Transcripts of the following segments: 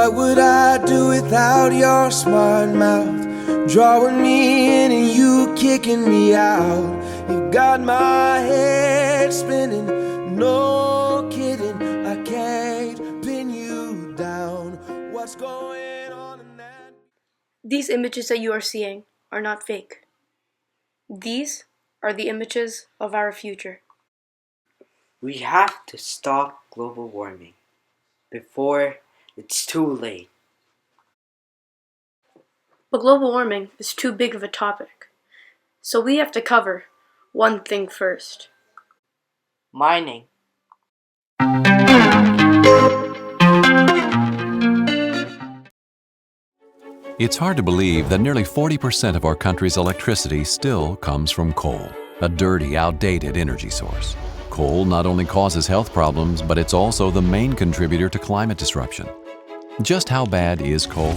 What would I do without your smart mouth? Drawing me in and you kicking me out. You got my head spinning, no kidding. I can't pin you down. What's going on in that? These images that you are seeing are not fake. These are the images of our future. We have to stop global warming before it's too late. But global warming is too big of a topic, so we have to cover one thing first. Mining. It's hard to believe that nearly 40% of our country's electricity still comes from coal, a dirty, outdated energy source. Coal not only causes health problems, but it's also the main contributor to climate disruption. Just how bad is coal?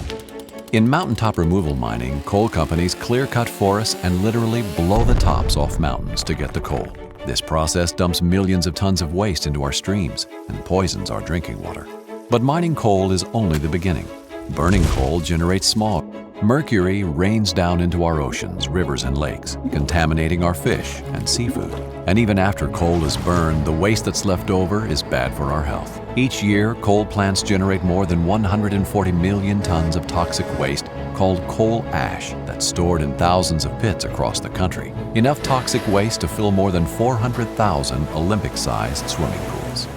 In mountaintop removal mining, coal companies clear-cut forests and literally blow the tops off mountains to get the coal. This process dumps millions of tons of waste into our streams and poisons our drinking water. But mining coal is only the beginning. Burning coal generates smog. Mercury rains down into our oceans, rivers, and lakes, contaminating our fish and seafood. And even after coal is burned, the waste that's left over is bad for our health. Each year, coal plants generate more than 140 million tons of toxic waste called coal ash that's stored in thousands of pits across the country. Enough toxic waste to fill more than 400,000 Olympic-sized swimming pools.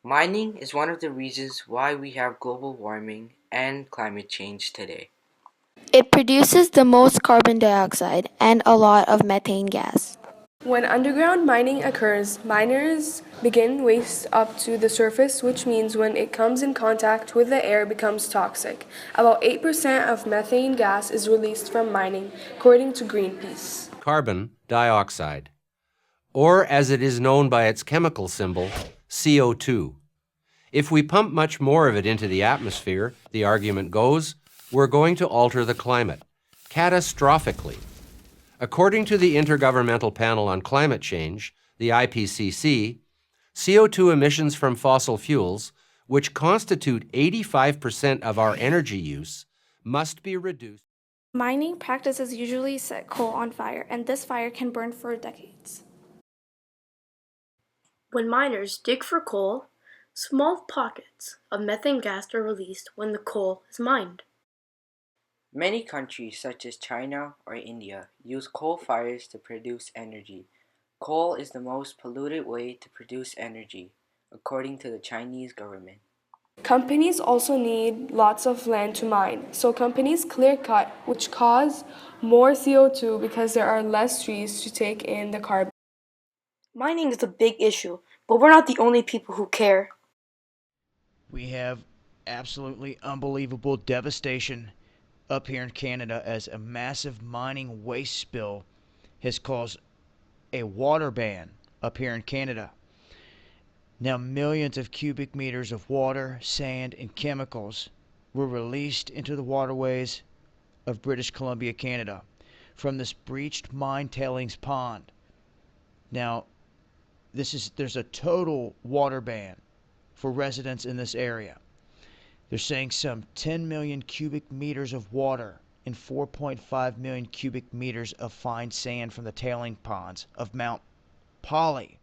Mining is one of the reasons why we have global warming and climate change today. It produces the most carbon dioxide and a lot of methane gas. When underground mining occurs, miners begin waste up to the surface, which means when it comes in contact with the air, it becomes toxic. About 8% of methane gas is released from mining, according to Greenpeace. Carbon dioxide, or as it is known by its chemical symbol, CO2. If we pump much more of it into the atmosphere, the argument goes, we're going to alter the climate, catastrophically. According to the Intergovernmental Panel on Climate Change, the IPCC, CO2 emissions from fossil fuels, which constitute 85% of our energy use, must be reduced. Mining practices usually set coal on fire, and this fire can burn for decades. When miners dig for coal, small pockets of methane gas are released when the coal is mined. Many countries such as China or India use coal fires to produce energy. Coal is the most polluted way to produce energy, according to the Chinese government. Companies also need lots of land to mine, so companies clear cut, which cause more CO2 because there are less trees to take in the carbon. Mining is a big issue, but we're not the only people who care. We have absolutely unbelievable devastation up here in Canada as a massive mining waste spill has caused a water ban up here in Canada. Now millions of cubic meters of water, sand, and chemicals were released into the waterways of British Columbia, Canada from this breached mine tailings pond. Now, there's a total water ban for residents in this area. They're saying some 10 million cubic meters of water and 4.5 million cubic meters of fine sand from the tailing ponds of Mount Poly.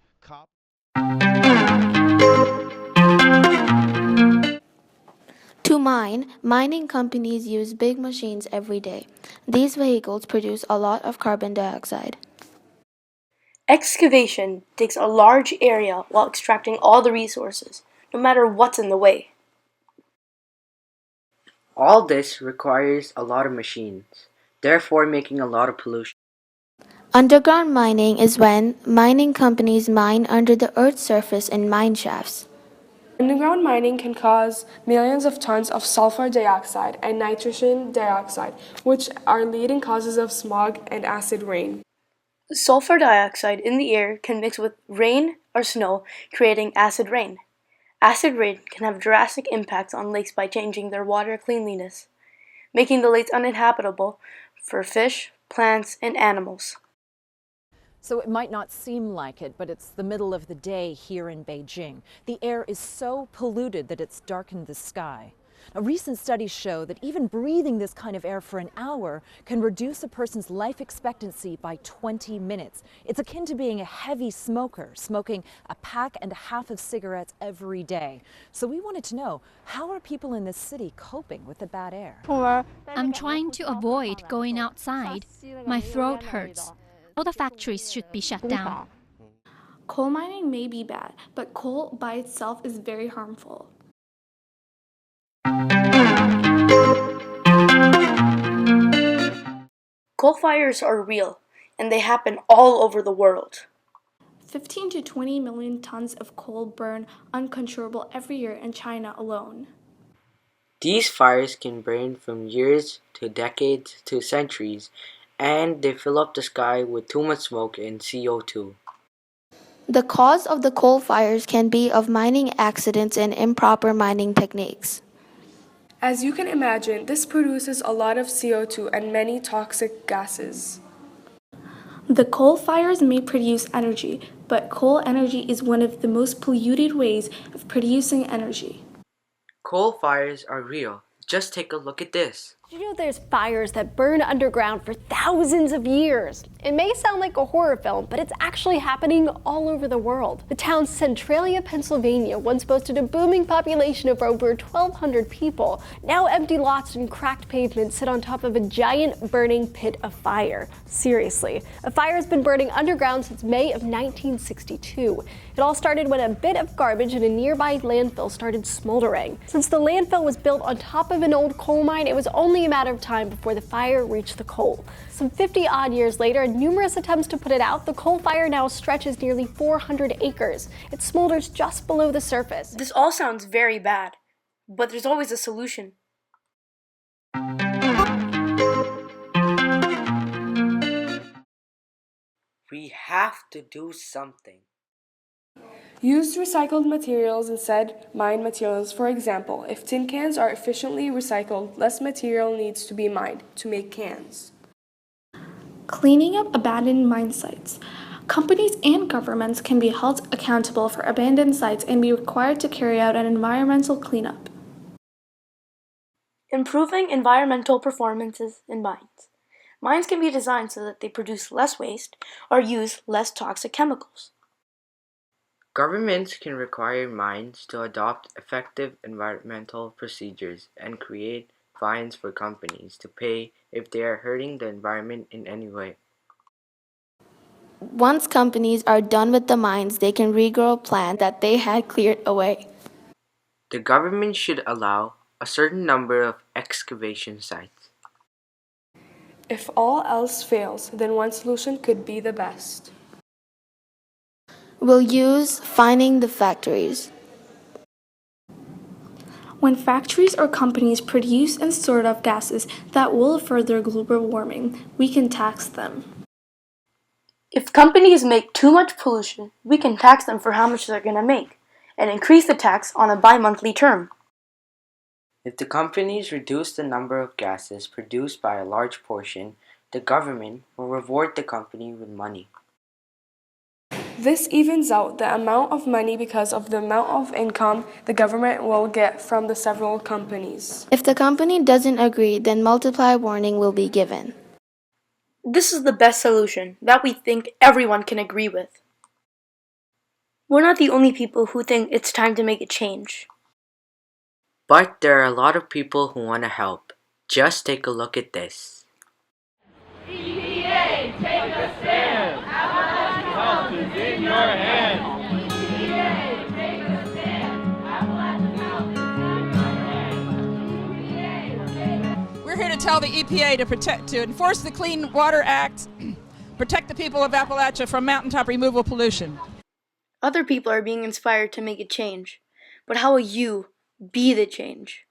To mine, mining companies use big machines every day. These vehicles produce a lot of carbon dioxide. Excavation takes a large area while extracting all the resources, no matter what's in the way. All this requires a lot of machines, therefore making a lot of pollution. Underground mining is when mining companies mine under the earth's surface in mine shafts. Underground mining can cause millions of tons of sulfur dioxide and nitrogen dioxide, which are leading causes of smog and acid rain. Sulfur dioxide in the air can mix with rain or snow, creating acid rain. Acid rain can have drastic impacts on lakes by changing their water cleanliness, making the lakes uninhabitable for fish, plants, and animals. So it might not seem like it, but it's the middle of the day here in Beijing. The air is so polluted that it's darkened the sky. Now, recent studies show that even breathing this kind of air for an hour can reduce a person's life expectancy by 20 minutes. It's akin to being a heavy smoker, smoking a pack and a half of cigarettes every day. So we wanted to know, how are people in this city coping with the bad air? I'm trying to avoid going outside. My throat hurts. All the factories should be shut down. Coal mining may be bad, but coal by itself is very harmful. Coal fires are real, and they happen all over the world. 15 to 20 million tons of coal burn uncontrollable every year in China alone. These fires can burn from years to decades to centuries, and they fill up the sky with too much smoke and CO2. The cause of the coal fires can be of mining accidents and improper mining techniques. As you can imagine, this produces a lot of CO2 and many toxic gases. The coal fires may produce energy, but coal energy is one of the most polluted ways of producing energy. Coal fires are real. Just take a look at this. Did you know there's fires that burn underground for thousands of years? It may sound like a horror film, but it's actually happening all over the world. The town Centralia, Pennsylvania once boasted a booming population of over 1,200 people. Now empty lots and cracked pavements sit on top of a giant burning pit of fire. Seriously, a fire has been burning underground since May of 1962. It all started when a bit of garbage in a nearby landfill started smoldering. Since the landfill was built on top of an old coal mine, it was only a matter of time before the fire reached the coal. Some 50-odd years later, and numerous attempts to put it out, the coal fire now stretches nearly 400 acres. It smolders just below the surface. This all sounds very bad, but there's always a solution. We have to do something. Use recycled materials instead mined materials. For example, if tin cans are efficiently recycled, less material needs to be mined to make cans. Cleaning up abandoned mine sites. Companies and governments can be held accountable for abandoned sites and be required to carry out an environmental cleanup. Improving environmental performances in mines. Mines can be designed so that they produce less waste or use less toxic chemicals. Governments can require mines to adopt effective environmental procedures and create fines for companies to pay if they are hurting the environment in any way. Once companies are done with the mines, they can regrow plants that they had cleared away. The government should allow a certain number of excavation sites. If all else fails, then one solution could be the best. We'll use fining the factories. When factories or companies produce and sort of gases that will further global warming, we can tax them. If companies make too much pollution, we can tax them for how much they're going to make, and increase the tax on a bi-monthly term. If the companies reduce the number of gases produced by a large portion, the government will reward the company with money. This evens out the amount of money because of the amount of income the government will get from the several companies. If the company doesn't agree, then multiply warning will be given. This is the best solution that we think everyone can agree with. We're not the only people who think it's time to make a change. But there are a lot of people who want to help. Just take a look at this. EPA, take a stand! Appalachian Health is in your hands! EPA, take a stand! Appalachian Health is in your hands! We're here to tell the EPA to enforce the Clean Water Act, protect the people of Appalachia from mountaintop removal pollution. Other people are being inspired to make a change, but how will you be the change?